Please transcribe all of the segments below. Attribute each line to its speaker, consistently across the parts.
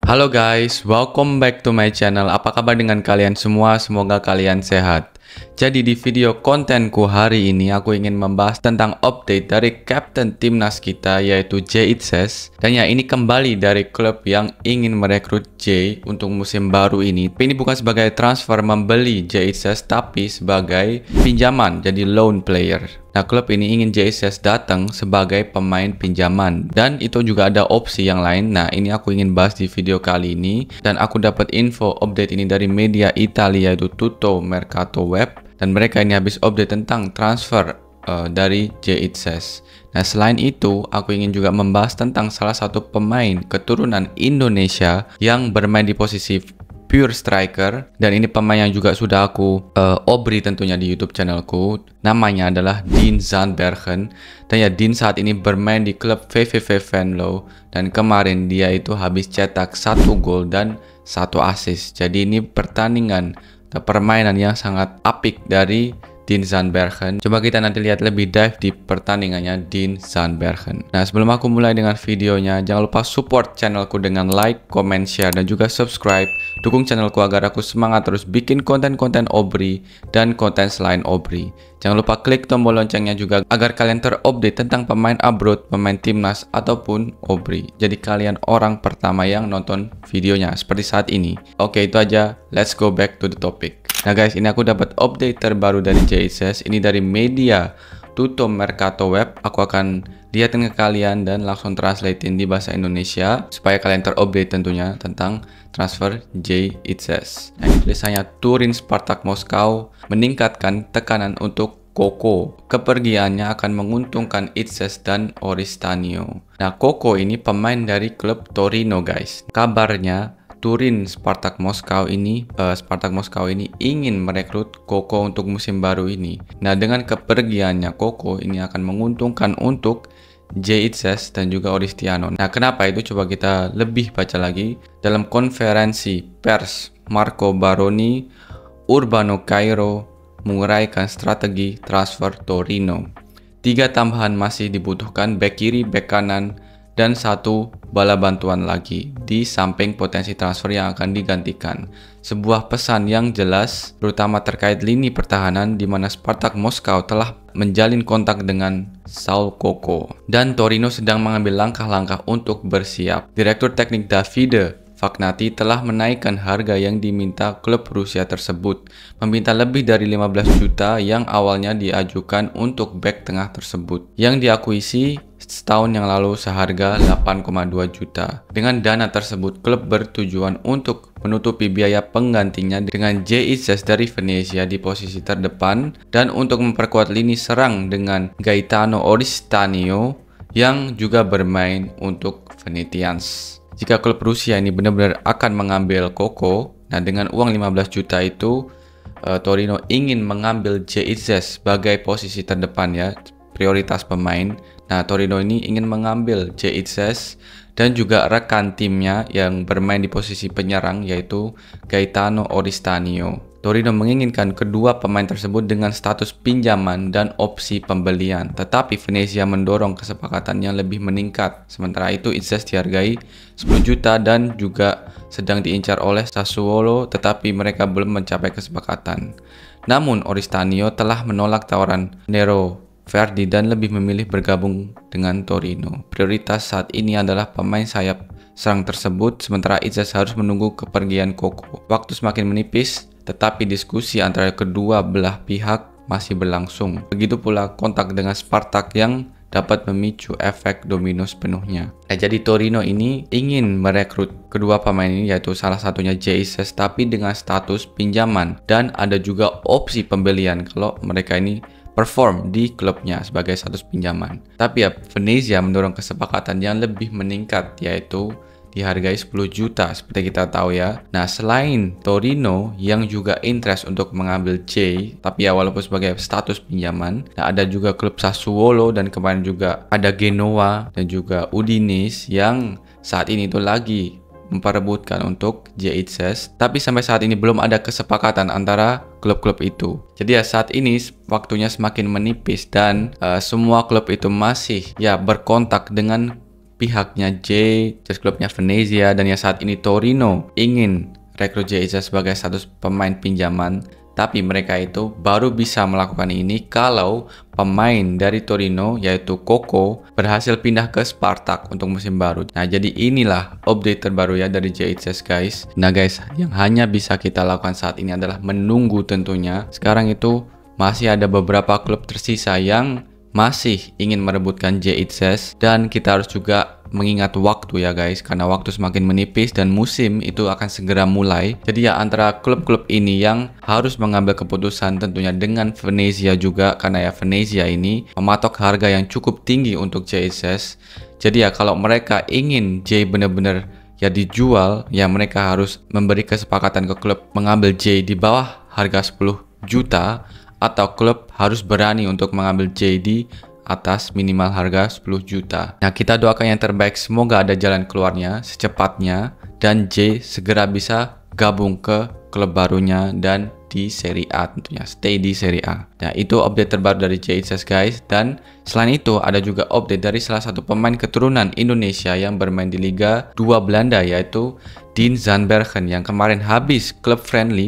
Speaker 1: Halo guys, welcome back to my channel. Apa kabar dengan kalian semua? Semoga kalian sehat. Jadi di video kontenku hari ini aku ingin membahas tentang update dari kapten timnas kita yaitu Jay Itzes. Dan ya ini kembali dari klub yang ingin merekrut Jay untuk musim baru ini. Tapi ini bukan sebagai transfer membeli Jay Itzes tapi sebagai pinjaman, jadi loan player. Nah, klub ini ingin Jay Itzes datang sebagai pemain pinjaman dan itu juga ada opsi yang lain. Nah, ini aku ingin bahas di video kali ini dan aku dapat info update ini dari media Italia yaitu Tutto Mercato Web dan mereka ini habis update tentang transfer dari Jay Itzes. Nah, selain itu aku ingin juga membahas tentang salah satu pemain keturunan Indonesia yang bermain di posisi pure striker dan ini pemain yang juga sudah aku obri tentunya di YouTube channelku. Namanya adalah Dean Zandbergen dan ya Dean saat ini bermain di klub VVV Venlo dan kemarin dia itu habis cetak 1 gol dan 1 assist. Jadi ini pertandingan atau permainan yang sangat apik dari Dean Zandbergen. Coba kita nanti lihat lebih dive di pertandingannya Dean Zandbergen. Nah, sebelum aku mulai dengan videonya, jangan lupa support channelku dengan like, comment, share, dan juga subscribe. Dukung channelku agar aku semangat terus bikin konten-konten Obri dan konten selain Obri. Jangan lupa klik tombol loncengnya juga agar kalian terupdate tentang pemain abroad, pemain timnas, ataupun Obri. Jadi kalian orang pertama yang nonton videonya seperti saat ini. Oke, itu aja. Let's go back to the topic. Nah guys, ini aku dapat update terbaru dari Jay Itzes. Ini dari media Tutto Mercato Web. Aku akan lihatin ke kalian dan langsung translatein di bahasa Indonesia supaya kalian terupdate tentunya tentang transfer Jay Itzes. Nah, ini tulisannya Turin Spartak Moskow meningkatkan tekanan untuk Koko. Kepergiannya akan menguntungkan Itzes dan Oristanio. Nah, Koko ini pemain dari klub Torino guys. Kabarnya Turin Spartak Moskow ini ingin merekrut Koko untuk musim baru ini. Nah, dengan kepergiannya Koko ini akan menguntungkan untuk Jay Itzes dan juga Oristiano. Nah, kenapa itu? Coba kita lebih baca lagi. Dalam konferensi pers Marco Baroni, Urbano Cairo menguraikan strategi transfer Torino. 3 tambahan masih dibutuhkan, bek kiri, bek kanan, dan 1 bala bantuan lagi di samping potensi transfer yang akan digantikan. Sebuah pesan yang jelas terutama terkait lini pertahanan di mana Spartak Moskow telah menjalin kontak dengan Saul Koko dan Torino sedang mengambil langkah-langkah untuk bersiap. Direktur teknik Davide Fagnati telah menaikkan harga yang diminta klub Rusia tersebut, meminta lebih dari 15 juta yang awalnya diajukan untuk bek tengah tersebut, yang diakuisisi setahun yang lalu seharga 8,2 juta. Dengan dana tersebut, klub bertujuan untuk menutupi biaya penggantinya dengan Jay Itzes dari Venezia di posisi terdepan dan untuk memperkuat lini serang dengan Gaetano Oristanio yang juga bermain untuk Venetians. Jika klub Rusia ini benar-benar akan mengambil Koko, nah dengan uang 15 juta itu Torino ingin mengambil Jay Itzes sebagai posisi terdepan ya, prioritas pemain. Nah, Torino ini ingin mengambil Jay Itzes dan juga rekan timnya yang bermain di posisi penyerang yaitu Gaetano Oristanio. Torino menginginkan kedua pemain tersebut dengan status pinjaman dan opsi pembelian, tetapi Venezia mendorong kesepakatan yang lebih meningkat. Sementara itu Itzes dihargai 10 juta dan juga sedang diincar oleh Sassuolo, tetapi mereka belum mencapai kesepakatan. Namun Oristanio telah menolak tawaran Nero Verdi dan lebih memilih bergabung dengan Torino. Prioritas saat ini adalah pemain sayap serang tersebut, sementara Itzes harus menunggu kepergian Koko. Waktu semakin menipis, tetapi diskusi antara kedua belah pihak masih berlangsung. Begitu pula kontak dengan Spartak yang dapat memicu efek domino sepenuhnya. Nah, jadi Torino ini ingin merekrut kedua pemain ini yaitu salah satunya Jay Itzes tapi dengan status pinjaman dan ada juga opsi pembelian kalau mereka ini perform di klubnya sebagai status pinjaman. Tapi ya Venezia mendorong kesepakatan yang lebih meningkat yaitu dihargai 10 juta seperti kita tahu ya. Nah, selain Torino yang juga interest untuk mengambil Jay, tapi ya walaupun sebagai status pinjaman, nah ada juga klub Sassuolo dan kemarin juga ada Genoa dan juga Udinese yang saat ini itu lagi memperebutkan untuk Jay Itzes, tapi sampai saat ini belum ada kesepakatan antara klub-klub itu. Jadi ya saat ini waktunya semakin menipis dan semua klub itu masih ya berkontak dengan pihaknya terus klubnya Venezia, dan ya saat ini Torino ingin rekrut JHS sebagai status pemain pinjaman. Tapi mereka itu baru bisa melakukan ini kalau pemain dari Torino yaitu Koko berhasil pindah ke Spartak untuk musim baru. Nah, jadi inilah update terbaru ya dari JHS guys. Nah guys, yang hanya bisa kita lakukan saat ini adalah menunggu tentunya. Sekarang itu masih ada beberapa klub tersisa yang masih ingin merebutkan JHS, dan kita harus juga mengingat waktu ya guys, karena waktu semakin menipis dan musim itu akan segera mulai. Jadi ya antara klub-klub ini yang harus mengambil keputusan tentunya dengan Venezia juga, karena ya Venezia ini mematok harga yang cukup tinggi untuk JHS. Jadi ya kalau mereka ingin benar-benar ya dijual, ya mereka harus memberi kesepakatan ke klub mengambil di bawah harga 10 juta, atau klub harus berani untuk mengambil di atas minimal harga 10 juta. Nah, kita doakan yang terbaik, semoga ada jalan keluarnya secepatnya dan segera bisa gabung ke klub barunya dan di Serie A tentunya, stay di Serie A. Nah, itu update terbaru dari JHS guys. Dan selain itu ada juga update dari salah satu pemain keturunan Indonesia yang bermain di Liga 2 Belanda, yaitu Dean Zandbergen, yang kemarin habis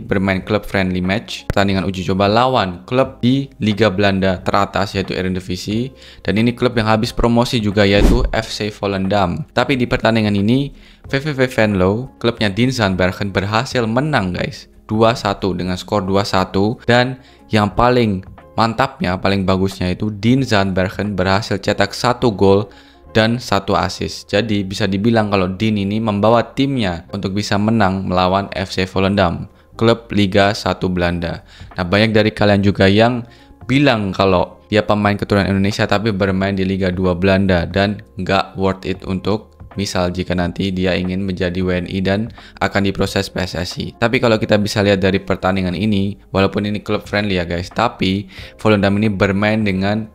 Speaker 1: bermain club friendly match pertandingan uji coba lawan klub di Liga Belanda teratas yaitu Eredivisie, dan ini klub yang habis promosi juga yaitu FC Volendam. Tapi di pertandingan ini VVV Venlo, klubnya Dean Zandbergen, berhasil menang guys 2-1 dengan skor 2-1, dan yang paling mantapnya, paling bagusnya itu Dean Zandbergen berhasil cetak 1 gol dan 1 assist. Jadi bisa dibilang kalau Dean ini membawa timnya untuk bisa menang melawan FC Volendam, klub Liga 1 Belanda. Nah, banyak dari kalian juga yang bilang kalau dia pemain keturunan Indonesia tapi bermain di Liga 2 Belanda dan nggak worth it untuk misal jika nanti dia ingin menjadi WNI dan akan diproses PSSI. Tapi kalau kita bisa lihat dari pertandingan ini, walaupun ini klub friendly ya guys, tapi Volendam ini bermain dengan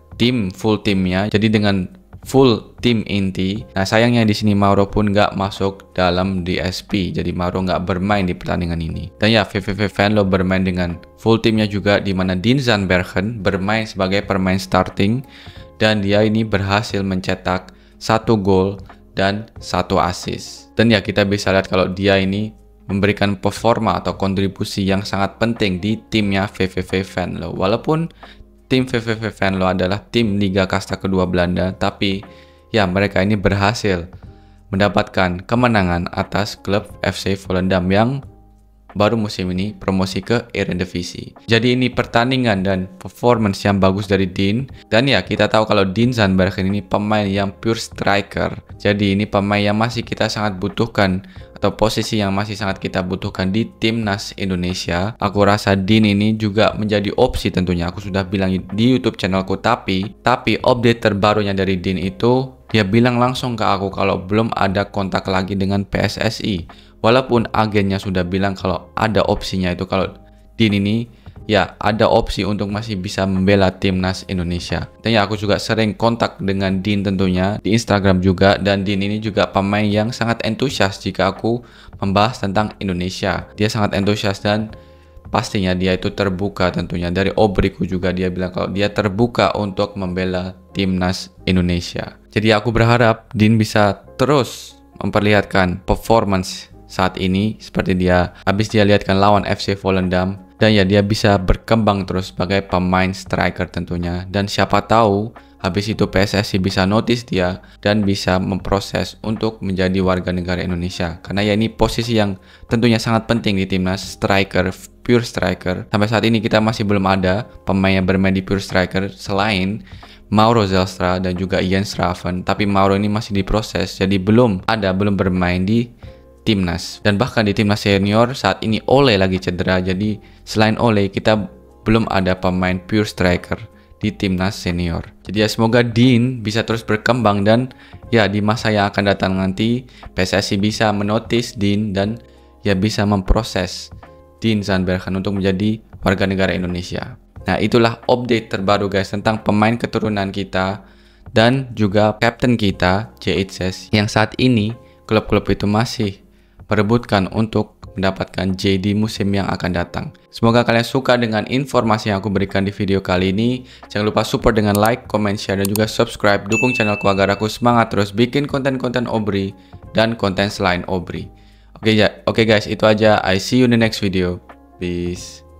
Speaker 1: full timnya, jadi dengan full tim inti. Nah, sayangnya di sini Mauro pun nggak masuk dalam DSP, jadi Mauro nggak bermain di pertandingan ini. Dan ya VVV Venlo bermain dengan full timnya juga, di mana Dean Zandbergen bermain sebagai pemain starting, dan dia ini berhasil mencetak 1 gol dan 1 assist. Dan ya kita bisa lihat kalau dia ini memberikan performa atau kontribusi yang sangat penting di timnya VVV Venlo. Walaupun tim VVV Venlo adalah tim Liga Kasta kedua Belanda, tapi ya mereka ini berhasil mendapatkan kemenangan atas klub FC Volendam yang baru musim ini promosi ke Eredivisie. Jadi ini pertandingan dan performance yang bagus dari Dean. Dan ya kita tahu kalau Dean Zandbergen ini pemain yang pure striker. Jadi ini pemain yang masih kita sangat butuhkan, atau posisi yang masih sangat kita butuhkan di timnas Indonesia. Aku rasa Dean ini juga menjadi opsi tentunya. Aku sudah bilang di YouTube channelku, tapi update terbarunya dari Dean itu dia bilang langsung ke aku kalau belum ada kontak lagi dengan PSSI. Walaupun agennya sudah bilang kalau ada opsinya itu, kalau Dean ini ya ada opsi untuk masih bisa membela timnas Indonesia. Dan ya aku juga sering kontak dengan Dean tentunya di Instagram juga, dan Dean ini juga pemain yang sangat antusias jika aku membahas tentang Indonesia. Dia sangat antusias dan pastinya dia itu terbuka tentunya. Dari obriku juga dia bilang kalau dia terbuka untuk membela timnas Indonesia. Jadi aku berharap Dean bisa terus memperlihatkan performance saat ini seperti dia lihatkan lawan FC Volendam, dan ya dia bisa berkembang terus sebagai pemain striker tentunya. Dan siapa tahu habis itu PSSI bisa notice dia dan bisa memproses untuk menjadi warga negara Indonesia, karena ya ini posisi yang tentunya sangat penting di timnas, striker, pure striker. Sampai saat ini kita masih belum ada pemain yang bermain di pure striker selain Mauro Zelstra dan juga Jens Raven, tapi Mauro ini masih diproses, jadi belum bermain di timnas. Dan bahkan di timnas senior saat ini Ole lagi cedera, jadi selain Ole kita belum ada pemain pure striker di timnas senior. Jadi ya semoga Dean bisa terus berkembang, dan ya di masa yang akan datang nanti PSSI bisa menotis Dean dan ya bisa memproses Dean Zandbergen untuk menjadi warga negara Indonesia. Nah, itulah update terbaru guys tentang pemain keturunan kita dan juga kapten kita JHS, yang saat ini klub-klub itu masih merebutkan untuk mendapatkan J di musim yang akan datang. Semoga kalian suka dengan informasi yang aku berikan di video kali ini. Jangan lupa support dengan like, comment, share, dan juga subscribe. Dukung channelku agar aku semangat terus bikin konten-konten Obri dan konten selain Obri. Oke guys, itu aja. I see you in the next video. Peace.